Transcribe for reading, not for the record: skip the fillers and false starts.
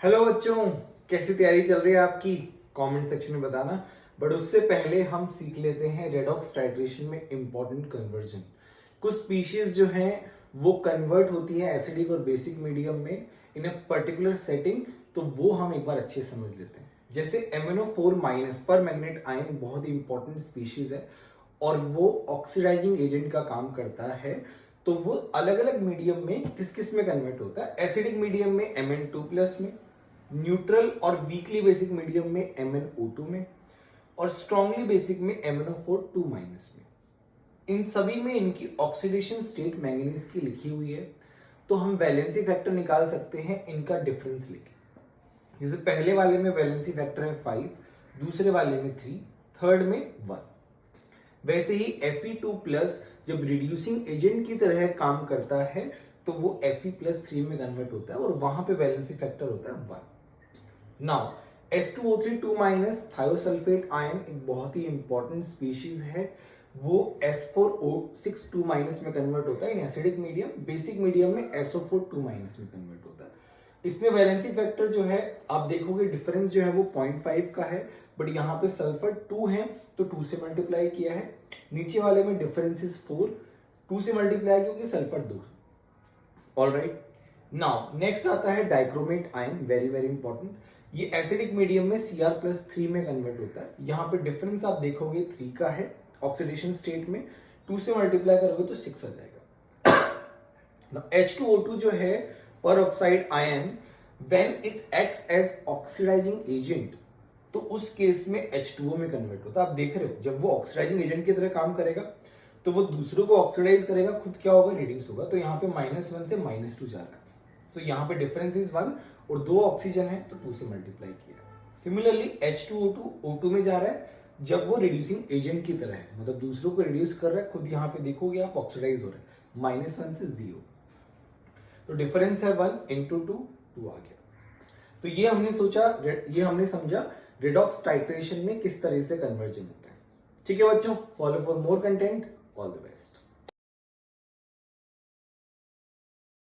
Hello बच्चों, कैसी तैयारी चल रही है आपकी? कमेंट सेक्शन में बताना। बट उससे पहले हम सीख लेते हैं रेडॉक्स टाइट्रेशन में इंपॉर्टेंट कन्वर्जन। कुछ स्पीशीज जो हैं वो कन्वर्ट होती है एसिडिक और बेसिक मीडियम में इन अ पर्टिकुलर सेटिंग, तो वो हम एक बार अच्छे समझ लेते हैं। जैसे MnO4- पर मैग्नेट आयन बहुत ही इंपॉर्टेंट स्पीशीज है और वो ऑक्सीडाइजिंग एजेंट का काम करता है। तो वो अलग अलग मीडियम में किस किस में कन्वर्ट होता है? एसिडिक मीडियम में Mn2+ में, न्यूट्रल और वीकली बेसिक मीडियम में MnO2 में, और स्ट्रांगली बेसिक में MnO4 2- में। इन सभी में इनकी ऑक्सीडेशन स्टेट मैंगनीज की लिखी हुई है। तो हम वैलेंसी फैक्टर निकाल सकते हैं इनका डिफरेंस लेके। जैसे पहले वाले में वैलेंसी फैक्टर है 5, दूसरे वाले में 3, थर्ड में 1। वैसे ही Fe2+ जब रिड्यूसिंग एजेंट की तरह काम करता है तो वो Fe+3 में कन्वर्ट होता है और वहां पे वैलेंसी फैक्टर होता है 1। नाउ H2O3 2- थायोसल्फेट आयन एक बहुत ही इंपॉर्टेंट स्पीशीज है। वो S4O6 2- में कन्वर्ट होता है in acidic medium. Basic medium में SO4 2- में कन्वर्ट होता है। इसमें वैलेंसी फैक्टर जो है आप देखोगे डिफरेंस जो है वो 0.5 का है, बट यहाँ पे सल्फर 2 है तो 2 से मल्टीप्लाई किया है। नीचे वाले में डिफरेंस इज 4, 2 से मल्टीप्लाई क्योंकि सल्फर 2 है। ऑल राइट, नाउ नेक्स्ट आता है dichromate ion, very very important. ये एसिडिक मीडियम में Cr+3 में कन्वर्ट होता है। यहाँ पे डिफरेंस आप देखोगे 3 का है ऑक्सीडेशन स्टेट में, 2 से मल्टीप्लाई करोगे तो 6 आ जाएगा। H2O2 जो है peroxide ion, when it acts as oxidizing agent, तो उस केस में H2O में कन्वर्ट होता है। आप देख रहे हो जब वो ऑक्सीडाइजिंग एजेंट की तरह काम करेगा तो वो दूसरों को ऑक्सीडाइज करेगा, खुद क्या होगा, रिड्यूस होगा। तो यहाँ पे -1 से -2 जा रहा है। तो यहाँ पे डिफरेंस इज 1 और 2 ऑक्सीजन है तो 2 से मल्टीप्लाई किया। सिमिलरली H2O2 O2 में जा रहा है जब वो रिड्यूसिंग एजेंट की तरह है, मतलब दूसरों को रिड्यूस कर रहा है, खुद यहाँ पे देखोगे आप ऑक्सीडाइज हो रहा है। -1 से 0, तो डिफरेंस है 1 × 2 आ गया। तो ये हमने समझा रेडॉक्स टाइट्रेशन में किस तरह से कन्वर्जन होता है। ठीक है बच्चों, follow for more content, all the best.